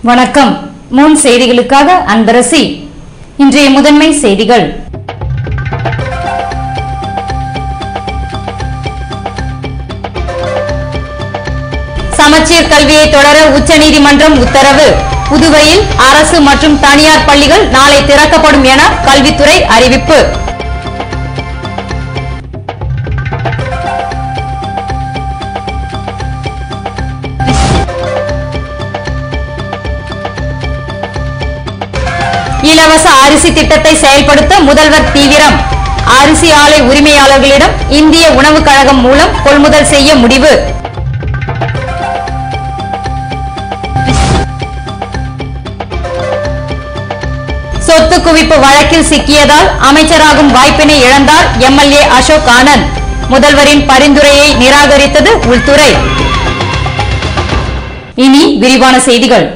வணக்கம். முன் செய்திகளுக்காக அன்பரசி. இன்றைய முதன்மை செய்திகள். சமச்சீர் கல்வியை தொடர உச்சநீதிமன்றம் உத்தரவு. புதுவையில் அரசு மற்றும் தனியார் பள்ளிகள் நாளை திறக்கப்படும் என கல்வித்துறை அறிவிப்பு. இலவச அரிசி திட்டத்தை செயல்படுத்த முதல்வர் தீவிரம். அரிசி ஆலை உரிமையாளர்களிடம் இந்திய உணவுக் கழகம் மூலம் கொள்முதல் செய்ய முடிவு. சொத்து குவிப்பு வழக்கில் சிக்கியதால் அமைச்சராகும் வாய்ப்பினை இழந்தார் எம்எல்ஏ அசோக் ஆனந்த். முதல்வரின் பரிந்துரையை நிராகரித்தது உள்துறை. இனி விரிவான செய்திகள்.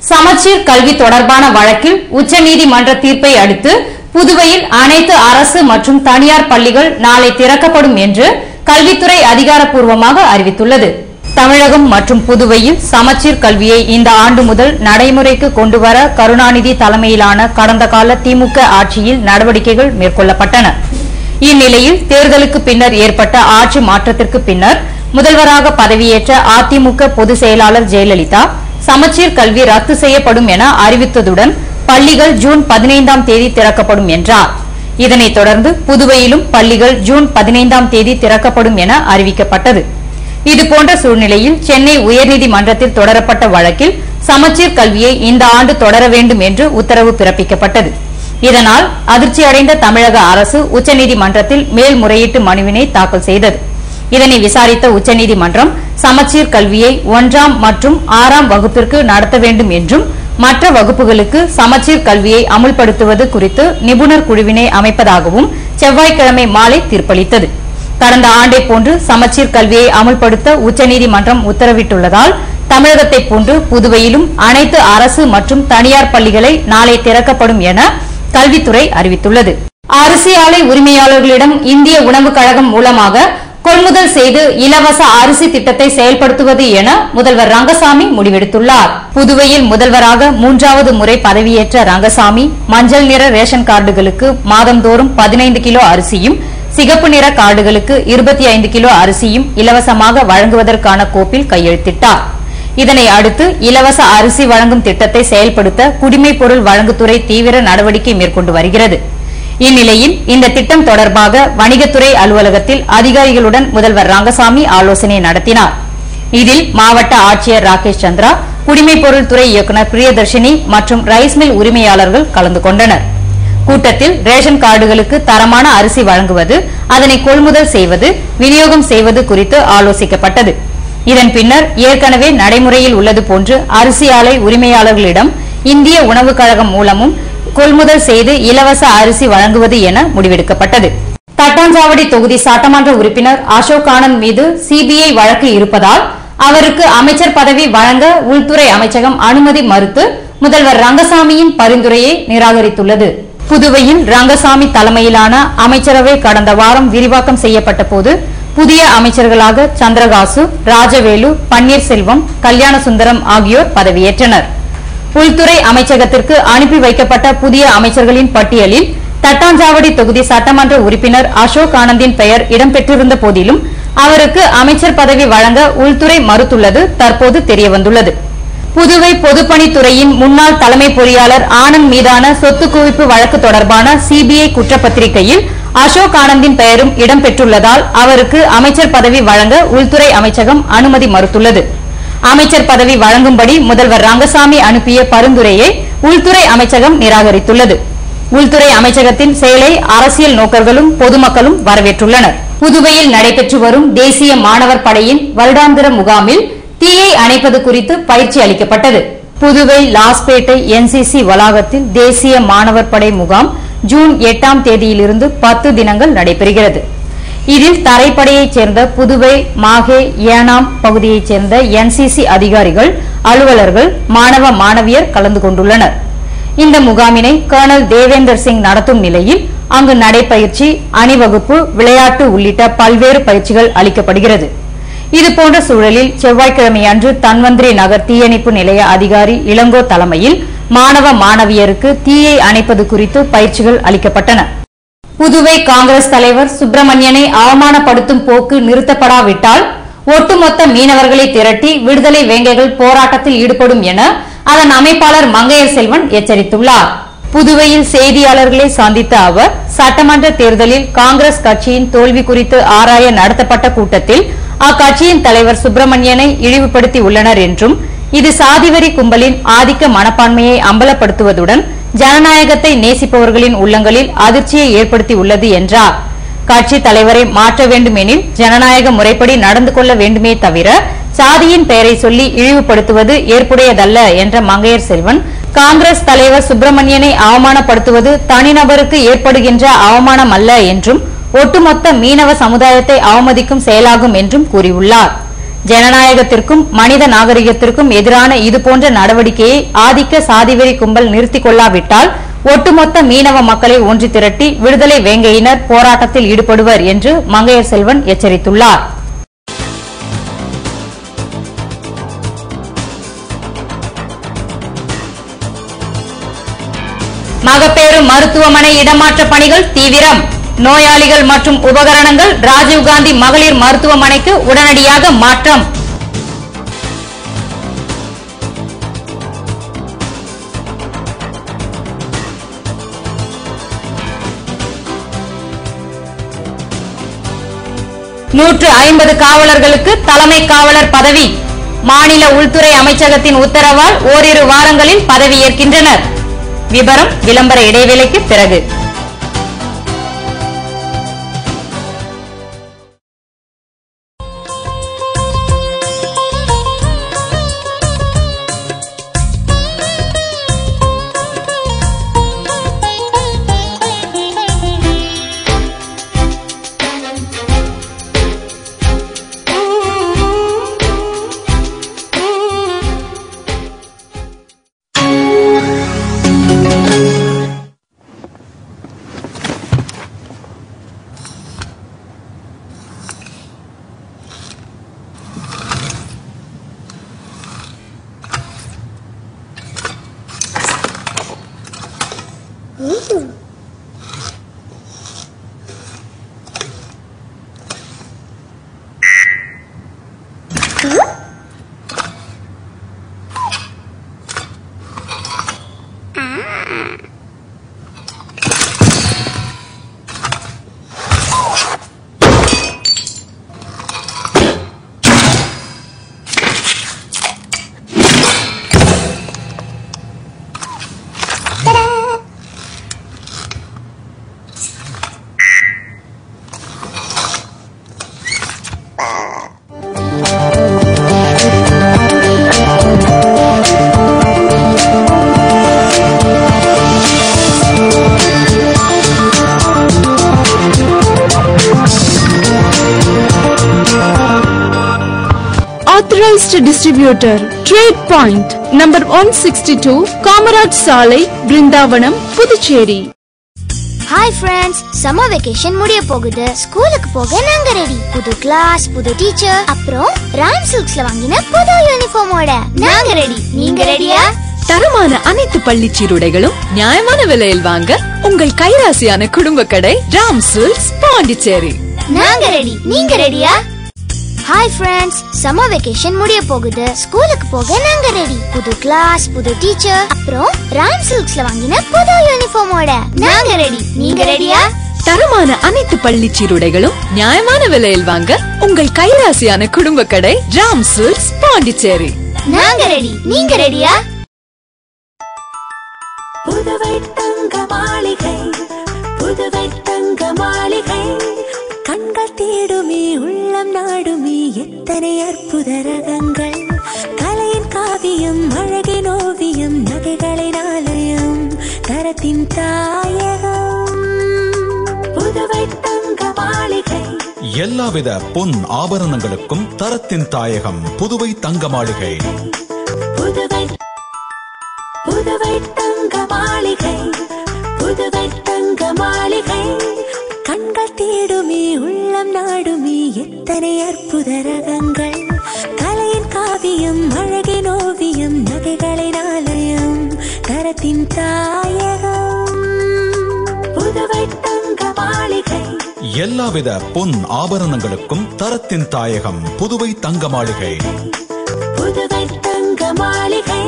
சமச்சீர் கல்வி தொடர்பான வழக்கில் உச்சநீதிமன்ற தீர்ப்பை அடுத்து புதுவையில் அனைத்து அரசு மற்றும் தனியார் பள்ளிகள் நாளை திறக்கப்படும் என்று கல்வித்துறை அதிகாரப்பூர்வமாக அறிவித்துள்ளது. தமிழகம் மற்றும் புதுவையில் சமச்சீர் கல்வியை இந்த ஆண்டு முதல் நடைமுறைக்கு கொண்டுவர கருணாநிதி தலைமையிலான கடந்த கால திமுக ஆட்சியில் நடவடிக்கைகள் மேற்கொள்ளப்பட்டன. இந்நிலையில் தேர்தலுக்கு பின்னர் ஏற்பட்ட ஆட்சி மாற்றத்திற்கு பின்னர் முதல்வராக பதவியேற்ற அதிமுக பொதுச் செயலாளர் ஜெயலலிதா சமச்சீர் கல்வி ரத்து செய்யப்படும் என அறிவித்ததுடன் பள்ளிகள் ஜூன் 15ஆம் தேதி திறக்கப்படும் என்றார். இதனைத் தொடர்ந்து புதுவையிலும் பள்ளிகள் ஜூன் 15ஆம் தேதி திறக்கப்படும் என அறிவிக்கப்பட்டது. இதுபோன்ற சூழ்நிலையில் சென்னை உயர்நீதிமன்றத்தில் தொடரப்பட்ட வழக்கில் சமச்சீர் கல்வியை இந்த ஆண்டு தொடர வேண்டும் என்று உத்தரவு பிறப்பிக்கப்பட்டது. இதனால் அதிர்ச்சியடைந்த தமிழக அரசு உச்சநீதிமன்றத்தில் மேல்முறையீட்டு மனுவினை தாக்கல் செய்தது. இதனை விசாரித்த உச்சநீதிமன்றம் சமச்சீர் கல்வியை 1ஆம் மற்றும் 6ஆம் வகுப்பிற்கு நடத்த வேண்டும் என்றும் மற்ற வகுப்புகளுக்கு சமச்சீர் கல்வியை அமுல்படுத்துவது குறித்து நிபுணர் குழுவினை அமைப்பதாகவும் செவ்வாய்க்கிழமை மாலை தீர்ப்பளித்தது. கடந்த ஆண்டை போன்று சமச்சீர் கல்வியை அமுல்படுத்த உச்சநீதிமன்றம் உத்தரவிட்டுள்ளதால் தமிழகத்தை போன்று புதுவையிலும் அனைத்து அரசு மற்றும் தனியார் பள்ளிகளை நாளை திறக்கப்படும் என கல்வித்துறை அறிவித்துள்ளது. அரிசி ஆலை உரிமையாளர்களிடம் இந்திய உணவுக் கழகம் மூலமாக கொள்முதல் செய்து இலவச அரிசி திட்டத்தை செயல்படுத்துவது என முதல்வர் ரங்கசாமி முடிவெடுத்துள்ளார். புதுவையில் முதல்வராக 3வது முறை பதவியேற்ற ரங்கசாமி மஞ்சள் நிற ரேஷன் கார்டுகளுக்கு மாதந்தோறும் 15 கிலோ அரிசியும், சிகப்பு நிற கார்டுகளுக்கு 25 கிலோ அரிசியும் இலவசமாக வழங்குவதற்கான கோப்பில் கையெழுத்திட்டார். இதனை அடுத்து இலவச அரிசி வழங்கும் திட்டத்தை செயல்படுத்த குடிமைப் பொருள் வழங்குத்துறை தீவிர நடவடிக்கை மேற்கொண்டு வருகிறது. இந்நிலையில் இந்த திட்டம் தொடர்பாக வணிகத்துறை அலுவலகத்தில் அதிகாரிகளுடன் முதல்வர் ரங்கசாமி ஆலோசனை நடத்தினார். இதில் மாவட்ட ஆட்சியர் ராகேஷ் சந்திரா, குடிமைப் பொருள் துறை இயக்குநர் பிரியதர்ஷினி மற்றும் ரைஸ் மில் உரிமையாளர்கள் கலந்து கொண்டனர். கூட்டத்தில் ரேஷன் கார்டுகளுக்கு தரமான அரிசி வழங்குவது, அதனை கொள்முதல் செய்வது, விநியோகம் செய்வது குறித்து ஆலோசிக்கப்பட்டது. இதன் பின்னர் ஏற்கனவே நடைமுறையில் உள்ளது போன்று அரிசி ஆலை உரிமையாளர்களிடம் இந்திய உணவுக் கழகம் மூலமும் கொள்முதல் செய்து இலவச அரிசி வழங்குவது என முடிவெடுக்கப்பட்டது. தட்டாஞ்சாவடி தொகுதி சட்டமன்ற உறுப்பினர் அசோக் ஆனந்த் மீது சிபிஐ வழக்கு இருப்பதால் அவருக்கு அமைச்சர் பதவி வழங்க உள்துறை அமைச்சகம் அனுமதி மறுத்து முதல்வர் ரங்கசாமியின் பரிந்துரையை நிராகரித்துள்ளது. புதுவையில் ரங்கசாமி தலைமையிலான அமைச்சரவை கடந்த வாரம் விரிவாக்கம் செய்யப்பட்ட போது புதிய அமைச்சர்களாக சந்திரகாசு, ராஜவேலு, பன்னீர்செல்வம், கல்யாணசுந்தரம் ஆகியோர் பதவியேற்றனர். உள்துறை அமைச்சகத்திற்கு அனுப்பி வைக்கப்பட்ட புதிய அமைச்சர்களின் பட்டியலில் தட்டாஞ்சாவடி தொகுதி சட்டமன்ற உறுப்பினர் அசோக் ஆனந்தின் பெயர் இடம்பெற்றிருந்த போதிலும் அவருக்கு அமைச்சர் பதவி வழங்க உள்துறை மறுத்துள்ளது தற்போது தெரியவந்துள்ளது. புதுவை பொதுப்பணித்துறையின் முன்னாள் தலைமை பொறியாளர் ஆனந்த் மீதான சொத்து குவிப்பு வழக்கு தொடர்பான சிபிஐ குற்றப்பத்திரிகையில் அசோக் ஆனந்தின் பெயரும் இடம்பெற்றுள்ளதால் அவருக்கு அமைச்சர் பதவி வழங்க உள்துறை அமைச்சகம் அனுமதி மறுத்துள்ளது. அமைச்சர் பதவி வழங்கும்படி முதல்வர் ரங்கசாமி அனுப்பிய பரிந்துரையை உள்துறை அமைச்சகம் நிராகரித்துள்ளது. உள்துறை அமைச்சகத்தின் செயலை அரசியல் நோக்கர்களும் பொதுமக்களும் வரவேற்றுள்ளனர். புதுவையில் நடைபெற்று வரும் தேசிய மாணவர் படையின் வருடாந்திர முகாமில் தீயை அணைப்பது குறித்து பயிற்சி அளிக்கப்பட்டது. புதுவை லாஸ்பேட்டை என்சிசி வளாகத்தில் தேசிய மாணவர் படை முகாம் ஜூன் 8ஆம் தேதியிலிருந்து 10 தினங்கள் நடைபெறுகிறது. இதில் தரைப்படையைச் சேர்ந்த புதுவை, மாஹே, ஏனாம் பகுதியைச் சேர்ந்த என்சிசி அதிகாரிகள், அலுவலர்கள், மாணவ மாணவியர் கலந்து கொண்டுள்ளனர். இந்த முகாமினை கர்னல் தேவேந்தர் சிங் நடத்தும் நிலையில் அங்கு நடைபயிற்சி, அணிவகுப்பு, விளையாட்டு உள்ளிட்ட பல்வேறு பயிற்சிகள் அளிக்கப்படுகிறது. இதுபோன்ற சூழலில் செவ்வாய்க்கிழமை அன்று தன்வந்திரி நகர் தீயணைப்பு நிலைய அதிகாரி இளங்கோ தலைமையில் மாணவ மாணவியருக்கு தீயை அணைப்பது குறித்து பயிற்சிகள் அளிக்கப்பட்டன. புதுவை காங்கிரஸ் தலைவர் சுப்பிரமணியனை அவமானப்படுத்தும் போக்கு நிறுத்தப்படாவிட்டால் ஒட்டுமொத்த மீனவர்களை திரட்டி விடுதலை வேங்கைகள் போராட்டத்தில் ஈடுபடும் என அதன் அமைப்பாளர் மங்கையர் செல்வன் எச்சரித்துள்ளார். புதுவையில் செய்தியாளர்களை சந்தித்த அவர், சட்டமன்ற தேர்தலில் காங்கிரஸ் கட்சியின் தோல்வி குறித்து ஆராய நடத்தப்பட்ட கூட்டத்தில் அக்கட்சியின் தலைவர் சுப்பிரமணியனை இழிவுபடுத்தி உள்ளனர் என்றும், இது சாதிவரி கும்பலின் ஆதிக்க மனப்பான்மையை அம்பலப்படுத்துவதுடன் ஜனநாயகத்தை நேசிப்பவர்களின் உள்ளங்களில் அதிர்ச்சியை ஏற்படுத்தி உள்ளது என்றார். கட்சி தலைவரை மாற்ற வேண்டுமெனில் ஜனநாயக முறைப்படி நடந்து கொள்ள வேண்டுமே தவிர சாதியின் பெயரை சொல்லி இழிவுபடுத்துவது ஏற்புடையதல்ல என்ற மங்கையர் செல்வன், காங்கிரஸ் தலைவர் சுப்பிரமணியனை அவமானப்படுத்துவது தனிநபருக்கு ஏற்படுகின்ற அவமானம் அல்ல என்றும், ஒட்டுமொத்த மீனவ சமுதாயத்தை அவமதிக்கும் செயலாகும் என்றும் கூறியுள்ளார். ஜனநாயகத்திற்கும் மனித நாகரிகத்திற்கும் எதிரான இதுபோன்ற நடவடிக்கையை ஆதிக்க சாதிவெறி கும்பல் நிறுத்திக் கொள்ளாவிட்டால் ஒட்டுமொத்த மீனவ மக்களை ஒன்று திரட்டி விடுதலை வேங்கையினர் போராட்டத்தில் ஈடுபடுவர் என்று மங்கையர் செல்வன் எச்சரித்துள்ளார். மகப்பேறு மருத்துவமனை இடமாற்ற பணிகள் தீவிரம். நோயாளிகள் மற்றும் உபகரணங்கள் ராஜீவ்காந்தி மகளிர் மருத்துவமனைக்கு உடனடியாக மாற்றம். நூற்று 50 காவலர்களுக்கு தலைமை காவலர் பதவி. மாநில உள்துறை அமைச்சகத்தின் உத்தரவால் ஓரிரு வாரங்களில் பதவியேற்கின்றனர். விபரம் விளம்பர இடைவேளைக்கு பிறகு. Authorized distributor Trade Point number 162 Kamaraj Salai Brindavanam Puducherry. Hi friends, summer vacation முடிய போகுது. ஸ்கூலுக்கு போக நாங்க ரெடி. புது கிளாஸ், புது டீச்சர், அப்புறம் ராம் சில்க்ஸ்ல வாங்கின புது யூனிஃபார்மோட நாங்க ரெடி. நீங்க ரெடியா? தரமான அனைத்து பள்ளி சீருடைகளும் நியாயமான விலையில் வாங்க உங்கள் கைராசியான குடும்ப கடை ராம் சில்க்ஸ் பாண்டிச்சேரி. நாங்க ரெடி. நீங்க ரெடியா? Hi friends, summer vacation முடிய போகுது. ஸ்கூலுக்கு போக நாங்க ரெடி. புது கிளாஸ், புது டீச்சர், அப்புறம் ராம் சில்க்ஸ்ல வாங்கின புது யூனிஃபார்மோட நாங்க ரெடி. நீங்க ரெடியா? தரமான அனைத்து பள்ளி சீருடைகளும் நியாயமான விலையில் வாங்க உங்கள் கைராசியான குடும்ப கடை ராம் சில்க்ஸ் பாண்டிச்சேரி. நாங்க ரெடி. நீங்க ரெடியா? புதுவை தங்க மாளிகை, புதுவை தங்க மாளிகை, கண்கள் தேடுமே உள்ளம் நாடுமே எத்தனை அற்புத ரகங்கள், கலையின் காவியம் அழகின் ஓவியம் நகைகளின் ஆலயம் தரத்தின் தாயகம் புதுவை தங்க மாளிகை. எல்லாவித பொன் ஆபரணங்களுக்கும் தரத்தின் தாயகம் புதுவை தங்க மாளிகை. புதுவை புதுவை தங்க மாளிகை, புதுவை தங்க மாளிகை, கண்கள் தேடுமே உள்ளம் நாடுமே எத்தனை அற்புத ரகங்கள் கலையின் காவியம் அழகின் ஓவியம் நகைகளின் ஆலயம் கரத்தின் தாயகம் புதுவை தங்க மாளிகை. எல்லாவித பொன் ஆபரணங்களுக்கும் தரத்தின் தாயகம் புதுவை தங்க மாளிகை. புதுவை தங்க மாளிகை.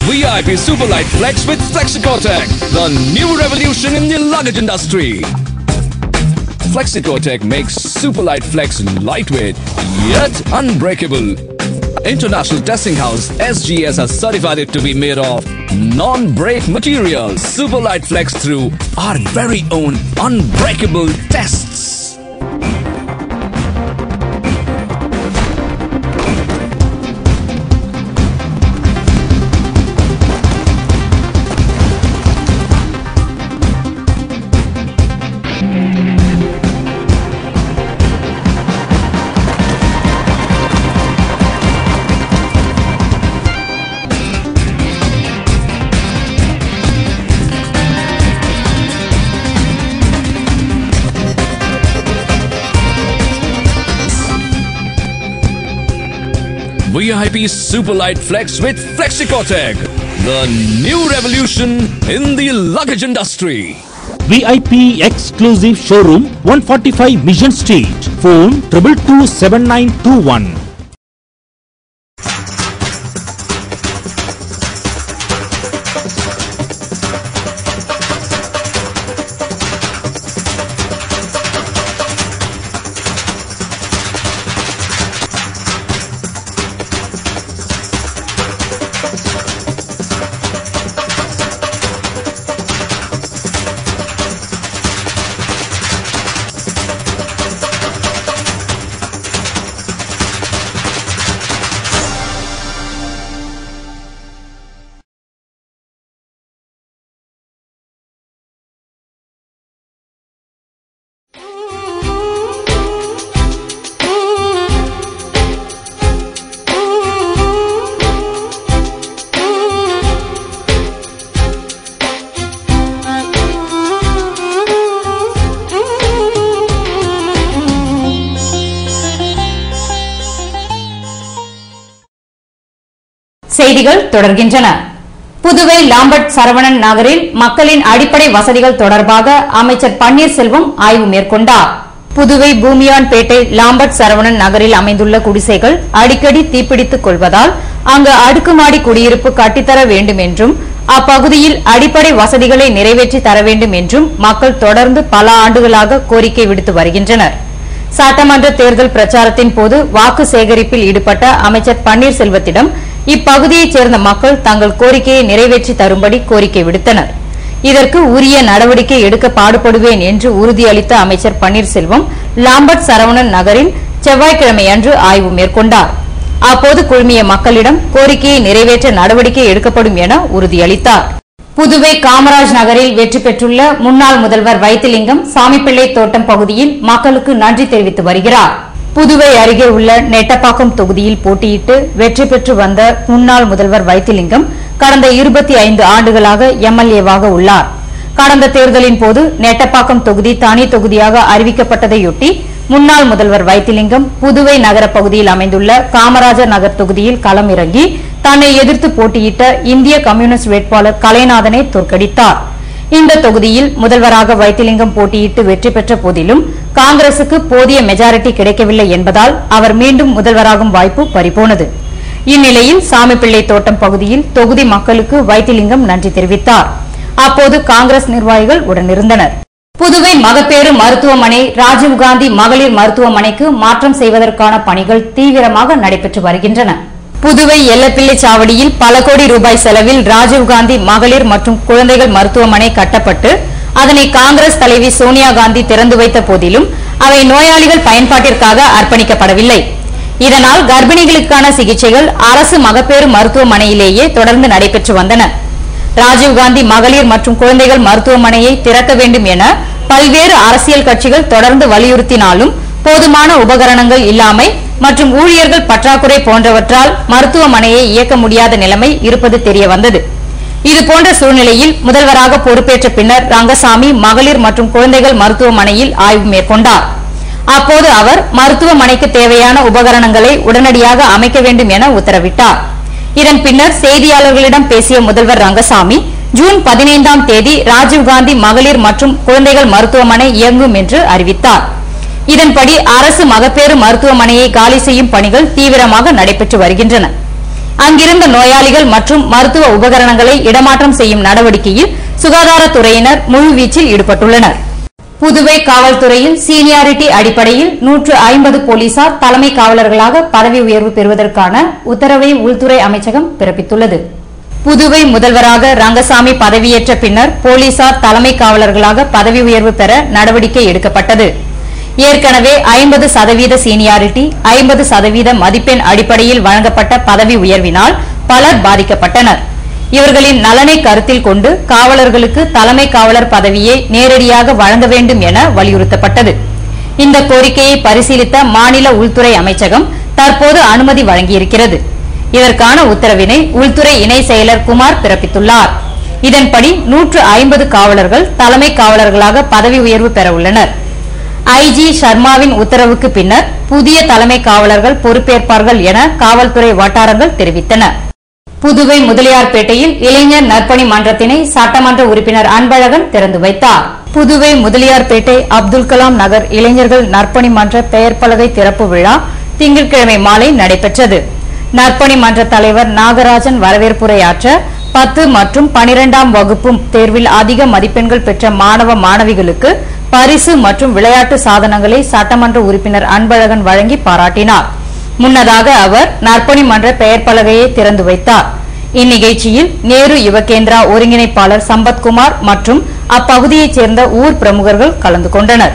VIP Superlight Flex with Flexicotech, the new revolution in the luggage industry. Flexicotech makes Superlight Flex lightweight yet unbreakable. International testing house SGS has certified it to be made of non-break materials. Superlight Flex through our very own unbreakable tests. VIP Superlight Flex with Flexicotech, the new revolution in the luggage industry. VIP exclusive showroom 145 Mission Street. Phone 227921. செய்திகள் தொடர்கின்றன. புதுவை லாம்பட் சரவணன் நகரில் மக்களின் அடிப்படை வசதிகள் தொடர்பாக அமைச்சர் பன்னீர்செல்வம் ஆய்வு மேற்கொண்டார். புதுவை பூமியான்பேட்டை லாம்பட் சரவணன் நகரில் அமைந்துள்ள குடிசைகள் அடிக்கடி தீப்பிடித்துக் கொள்வதால் அங்கு அடுக்குமாடி குடியிருப்பு கட்டித்தர வேண்டும் என்றும் அப்பகுதியில் அடிப்படை வசதிகளை நிறைவேற்றி தர வேண்டும் என்றும் மக்கள் தொடர்ந்து பல ஆண்டுகளாக கோரிக்கை விடுத்து வருகின்றனர். சட்டமன்ற தேர்தல் பிரச்சாரத்தின் போது வாக்கு சேகரிப்பில் ஈடுபட்ட அமைச்சர் பன்னீர்செல்வத்திடம் இப்பகுதியைச் சேர்ந்த மக்கள் தங்கள் கோரிக்கையை நிறைவேற்றி தரும்படி கோரிக்கை விடுத்தனர். இதற்கு உரிய நடவடிக்கை எடுக்க பாடுபடுவேன் என்று உறுதியளித்த அமைச்சர் பன்னீர்செல்வம் லாம்பட் சரவணன் நகரில் செவ்வாய்க்கிழமை அன்று ஆய்வு மேற்கொண்டார். அப்போது குழுமிய மக்களிடம் கோரிக்கையை நிறைவேற்ற நடவடிக்கை எடுக்கப்படும் என உறுதியளித்தார். புதுவை காமராஜ் நகரில் வெற்றி பெற்றுள்ள முன்னாள் முதல்வர் வைத்திலிங்கம் சாமிப்பிள்ளை தோட்டம் பகுதியில் மக்களுக்கு நன்றி தெரிவித்து வருகிறார். புதுவை அருகே உள்ள நெட்டப்பாக்கம் தொகுதியில் போட்டியிட்டு வெற்றி பெற்று வந்த முன்னாள் முதல்வர் வைத்திலிங்கம் கடந்த 25 ஆண்டுகளாக எம்எல்ஏவாக உள்ளார். கடந்த தேர்தலின் போது நெட்டப்பாக்கம் தொகுதி தனி தொகுதியாக அறிவிக்கப்பட்டதையொட்டி முன்னாள் முதல்வர் வைத்திலிங்கம் புதுவை நகர பகுதியில் அமைந்துள்ள காமராஜர் நகர் தொகுதியில் களமிறங்கி தன்னை எதிர்த்து போட்டியிட்ட இந்திய கம்யூனிஸ்ட் வேட்பாளர் கலைநாதனை தோற்கடித்தார். இந்த தொகுதியில் முதல்வராக வைத்திலிங்கம் போட்டியிட்டு வெற்றி பெற்ற போதிலும் காங்கிரசுக்கு போதிய மெஜாரிட்டி கிடைக்கவில்லை என்பதால் அவர் மீண்டும் முதல்வராகும் வாய்ப்பு பறிபோனது. இந்நிலையில் சாமிப்பிள்ளை தோட்டம் பகுதியில் தொகுதி மக்களுக்கு வைத்திலிங்கம் நன்றி தெரிவித்தார். அப்போது காங்கிரஸ் நிர்வாகிகள் உடனிருந்தனர். புதுவை மகப்பேறு மருத்துவமனை ராஜீவ்காந்தி மகளிர் மருத்துவமனைக்கு மாற்றம் செய்வதற்கான பணிகள் தீவிரமாக நடைபெற்று வருகின்றன. புதுவை எல்லப்பிள்ளை சாவடியில் பல கோடி ரூபாய் செலவில் ராஜீவ்காந்தி மகளிர் மற்றும் குழந்தைகள் மருத்துவமனை கட்டப்பட்டு அதனை காங்கிரஸ் தலைவி சோனியா காந்தி திறந்து வைத்த போதிலும் அவை நோயாளிகள் பயன்பாட்டிற்காக அர்ப்பணிக்கப்படவில்லை. இதனால் கர்ப்பிணிகளுக்கான சிகிச்சைகள் அரசு மகப்பேறு மருத்துவமனையிலேயே தொடர்ந்து நடைபெற்று வந்தன. ராஜீவ்காந்தி மகளிர் மற்றும் குழந்தைகள் மருத்துவமனையை திறக்க வேண்டும் என பல்வேறு அரசியல் கட்சிகள் தொடர்ந்து வலியுறுத்தினாலும் போதுமான உபகரணங்கள் இல்லாமை மற்றும் ஊழியர்கள் பற்றாக்குறை போன்றவற்றால் மருத்துவமனையை இயக்க முடியாத நிலைமை இருப்பது தெரியவந்தது. இதுபோன்ற சூழ்நிலையில் முதல்வராக பொறுப்பேற்ற பின்னர் ரங்கசாமி மகளிர் மற்றும் குழந்தைகள் மருத்துவமனையில் ஆய்வு மேற்கொண்டார். அப்போது அவர் மருத்துவமனைக்கு தேவையான உபகரணங்களை உடனடியாக அமைக்க வேண்டும் என உத்தரவிட்டார். இதன் பின்னர் செய்தியாளர்களிடம் பேசிய முதல்வர் ரங்கசாமி ஜூன் 15ஆம் தேதி ராஜீவ்காந்தி மகளிர் மற்றும் குழந்தைகள் மருத்துவமனை இயங்கும் என்று அறிவித்தார். இதன்படி அரசு மகப்பேறு மருத்துவமனையை காலி செய்யும் பணிகள் தீவிரமாக நடைபெற்று வருகின்றன. அங்கிருந்த நோயாளிகள் மற்றும் மருத்துவ உபகரணங்களை இடமாற்றம் செய்யும் நடவடிக்கையில் சுகாதாரத்துறையினர் முழுவீச்சில் ஈடுபட்டுள்ளனர். புதுவை காவல்துறையில் சீனியாரிட்டி அடிப்படையில் 150 போலீசார் தலைமை காவலர்களாக பதவி உயர்வு பெறுவதற்கான உத்தரவை உள்துறை அமைச்சகம் பிறப்பித்துள்ளது. புதுவை முதல்வராக ரங்கசாமி பதவியேற்ற பின்னர் போலீசார் தலைமை காவலர்களாக பதவி உயர்வு பெற நடவடிக்கை எடுக்கப்பட்டது. ஏற்கனவே 50% சீனியாரிட்டி 50% மதிப்பெண் அடிப்படையில் வழங்கப்பட்ட பதவி உயர்வினால் பலர் பாதிக்கப்பட்டனர். இவர்களின் நலனை கருத்தில் கொண்டு காவலர்களுக்கு தலைமை காவலர் பதவியை நேரடியாக வழங்க வேண்டும் என வலியுறுத்தப்பட்டது. இந்த கோரிக்கையை பரிசீலித்த மாநில உள்துறை அமைச்சகம் தற்போது அனுமதி வழங்கியிருக்கிறது. இதற்கான உத்தரவினை உள்துறை இணை செயலர் குமார் பிறப்பித்துள்ளார். இதன்படி 150 காவலர்கள் தலைமை காவலர்களாக பதவி உயர்வு பெற உள்ளனர். ஐஜி சர்மாவின் உத்தரவுக்கு பின்னர் புதிய தலைமை காவலர்கள் பொறுப்பேற்பார்கள் என காவல்துறை வட்டாரங்கள் தெரிவித்தன. புதுவை முதலியார்பேட்டையில் இளைஞர் நற்பணி மன்றத்தினை சட்டமன்ற உறுப்பினர் அன்பழகன் திறந்து வைத்தார். புதுவை முதலியார்பேட்டை அப்துல் கலாம் நகர் இளைஞர்கள் நற்பணி மன்ற பெயர் பலகை திறப்பு விழா திங்கட்கிழமை மாலை நடைபெற்றது. நற்பணி மன்ற தலைவர் நாகராஜன் வரவேற்புரையாற்ற 10 மற்றும் 12ஆம் வகுப்பு தேர்வில் அதிக மதிப்பெண்கள் பெற்ற மாணவ மாணவிகளுக்கு பரிசு மற்றும் விளையாட்டு சாதனங்களை சட்டமன்ற உறுப்பினர் அன்பழகன் வழங்கி பாராட்டினார். முன்னதாக அவர் நற்பணி மன்ற பெயர் பலகையை திறந்து வைத்தார். இந்நிகழ்ச்சியில் நேரு யுவகேந்திரா ஒருங்கிணைப்பாளர் சம்பத்குமார் மற்றும் அப்பகுதியைச் சேர்ந்த ஊர் பிரமுகர்கள் கலந்து கொண்டனர்.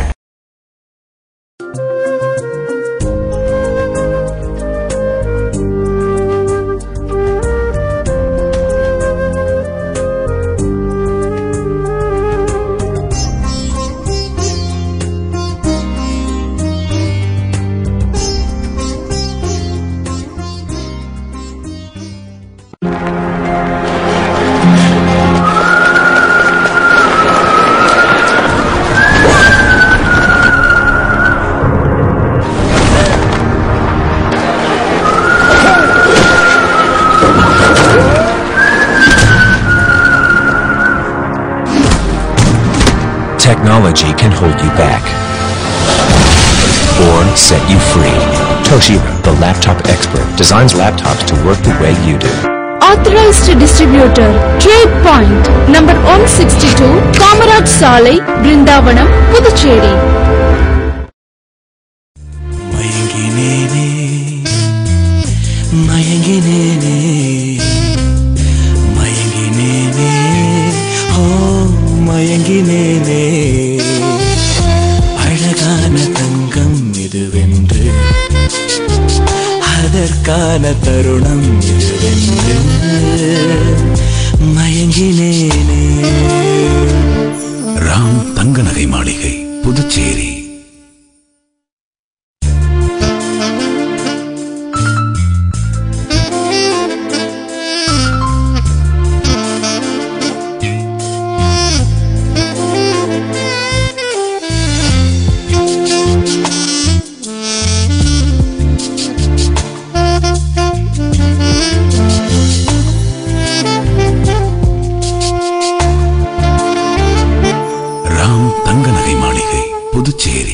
Technology can hold you back or set you free. Toshiba, the laptop expert, designs laptops to work the way you do. Authorized distributor, Trade Point, number 162, Kamaraj Salai, Brindavanam, Puducherry. அழகான தங்கம் இதுவென்று அதற்கான தருணம் இதுவென்று மயங்கினேனே. ராம் தங்க நகை மாளிகை, புதுச்சேரி. புதுச்சேரி.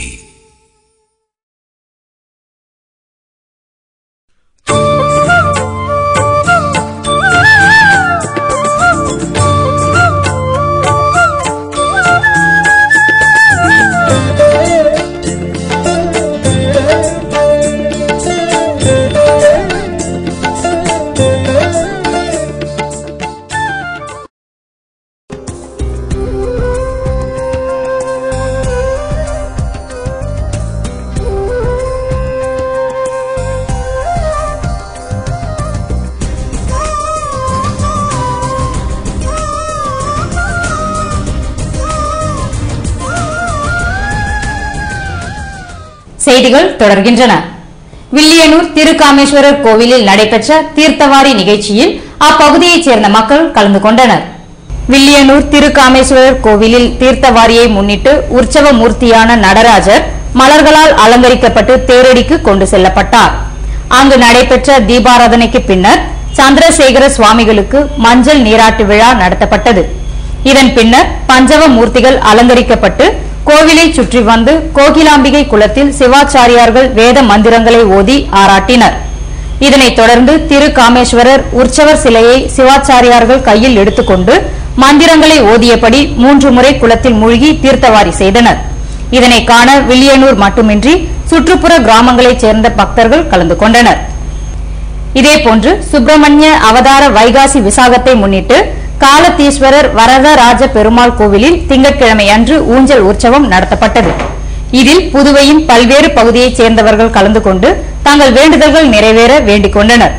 செய்திகள் தொடர்கின்றன. வில்லியனூர் திருக்காமேஸ்வரர் கோவிலில் நடைபெற்ற தீர்த்தவாரி நிகழ்ச்சியில் அப்பகுதியைச் சேர்ந்த மக்கள் கலந்து கொண்டனர். வில்லியனூர் திருக்காமேஸ்வரர் கோவிலில் தீர்த்தவாரியை முன்னிட்டு உற்சவ மூர்த்தியான நடராஜர் மலர்களால் அலங்கரிக்கப்பட்டு தேரடிக்கு கொண்டு செல்லப்பட்டார். அங்கு நடைபெற்ற தீபாராதனைக்கு பின்னர் சந்திரசேகர சுவாமிகளுக்கு மஞ்சள் நீராட்டு விழா நடத்தப்பட்டது. இதன் பின்னர் பஞ்சவ மூர்த்திகள் அலங்கரிக்கப்பட்டு கோவிலை சுற்றி வந்து கோகிலாம்பிகை குளத்தில் சிவாச்சாரியார்கள் வேத மந்திரங்களை ஓதி ஆராட்டினர். இதனைத் தொடர்ந்து திருக்காமேஸ்வரர் உற்சவர் சிலையை சிவாச்சாரியார்கள் கையில் எடுத்துக்கொண்டு மந்திரங்களை ஓதியபடி 3 முறை குளத்தில் மூழ்கி தீர்த்தவாரி செய்தனர். இதனை காண வில்லியனூர் மட்டுமின்றி சுற்றுப்புற கிராமங்களைச் சேர்ந்த பக்தர்கள் கலந்து கொண்டனர். இதேபோன்று சுப்பிரமணிய அவதார வைகாசி விசாகத்தை முன்னிட்டு காலத்தீஸ்வரர் வரதராஜ பெருமாள் கோவிலில் திங்கட்கிழமை அன்று ஊஞ்சல் உற்சவம் நடத்தப்பட்டது. இதில் புதுவையின் பல்வேறு பகுதியைச் சேர்ந்தவர்கள் கலந்து கொண்டு தங்கள் வேண்டுதல்கள் நிறைவேற வேண்டிக் கொண்டனர்.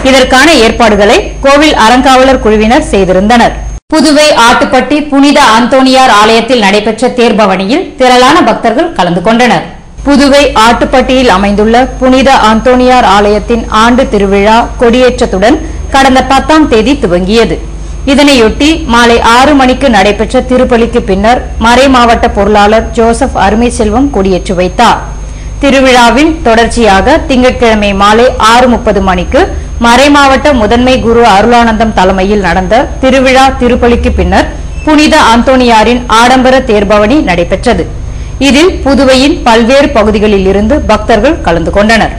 இதற்கான ஏற்பாடுகளை கோவில் அறங்காவலர் குழுவினர் செய்திருந்தனர். புதுவை ஆட்டுப்பட்டி புனித அந்தோணியார் ஆலயத்தில் நடைபெற்ற தேர்பவனியில் திரளான பக்தர்கள் கலந்து கொண்டனர். புதுவை ஆட்டுப்பட்டியில் அமைந்துள்ள புனித அந்தோணியார் ஆலயத்தின் ஆண்டு திருவிழா கொடியேற்றத்துடன் கடந்த 10ஆம் தேதி துவங்கியது. இதனையொட்டி மாலை 6 மணிக்கு நடைபெற்ற திருப்பலிக்கு பின்னர் மறை மாவட்ட பொருளாளர் ஜோசப் அருமைசெல்வம் கொடியேற்றி வைத்தார். திருவிழாவில் தொடர்ச்சியாக திங்கட்கிழமை மாலை 6:30 மணிக்கு மறைமாவட்ட முதன்மை குரு அருளானந்தம் தலைமையில் நடந்த திருவிழா திருப்பலிக்கு பின்னர் புனித அந்தோணியாரின் ஆடம்பர தேர்பவனி நடைபெற்றது. இதில் புதுவையின் பல்வேறு பகுதிகளில் இருந்து பக்தர்கள் கலந்து கொண்டனர்.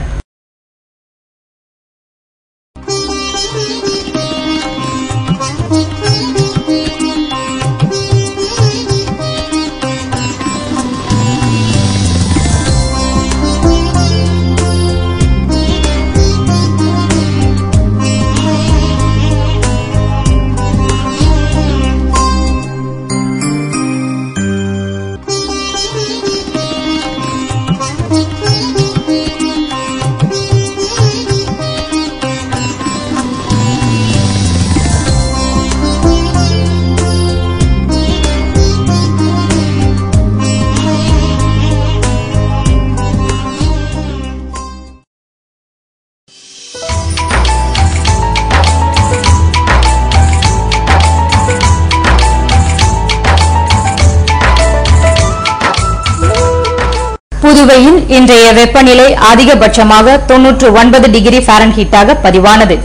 புதுவையில் இன்றைய வெப்பநிலை அதிகபட்சமாக 99 டிகிரி ஃபாரன்ஹீட்டாக பதிவானது.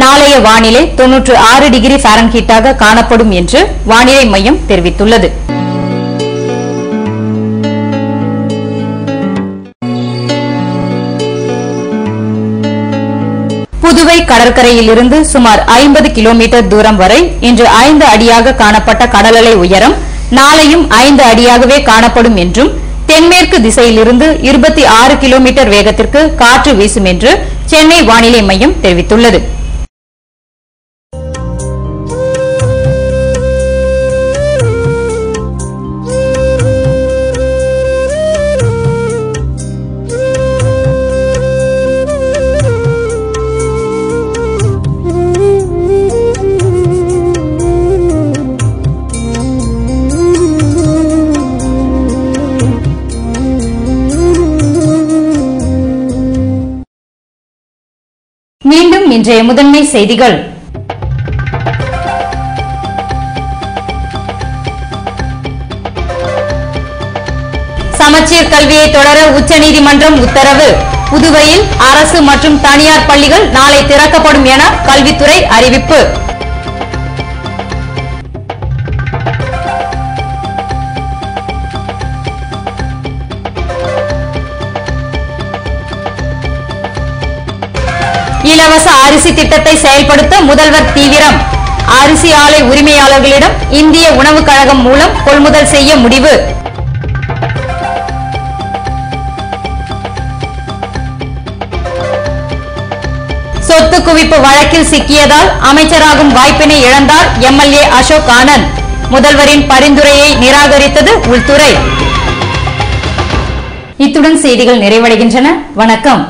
நாளைய வானிலை 96 டிகிரி ஃபாரன்ஹீட்டாக காணப்படும் என்று வானிலை மையம் தெரிவித்துள்ளது. புதுவை கடற்கரையில் இருந்து சுமார் 50 கிலோமீட்டர் தூரம் வரை இன்று 5 அடியாக காணப்பட்ட கடலலை உயரம் நாளையும் 5 அடியாகவே காணப்படும் என்றும் தென்மேற்கு திசையிலிருந்து 26 கிலோமீட்டர் வேகத்திற்கு காற்று வீசும் என்று சென்னை வானிலை மையம் தெரிவித்துள்ளது. மீண்டும் இன்றைய முதன்மை செய்திகள். சமச்சீர் கல்வியை தொடர உச்சநீதிமன்றம் உத்தரவு. புதுவையில் அரசு மற்றும் தனியார் பள்ளிகள் நாளை திறக்கப்படும் என கல்வித்துறை அறிவிப்பு. இலவச அரிசி திட்டத்தை செயல்படுத்த முதல்வர் தீவிரம். அரிசி ஆலை உரிமையாளர்களிடம் இந்திய உணவுக் கழகம் மூலம் கொள்முதல் செய்ய முடிவு. சொத்து குவிப்பு வழக்கில் சிக்கியதால் அமைச்சராகும் வாய்ப்பினை இழந்தார் எம்எல்ஏ அசோக் ஆனந்த். முதல்வரின் பரிந்துரையை நிராகரித்தது உள்துறை. இத்துடன் செய்திகள் நிறைவடைகின்றன. வணக்கம்.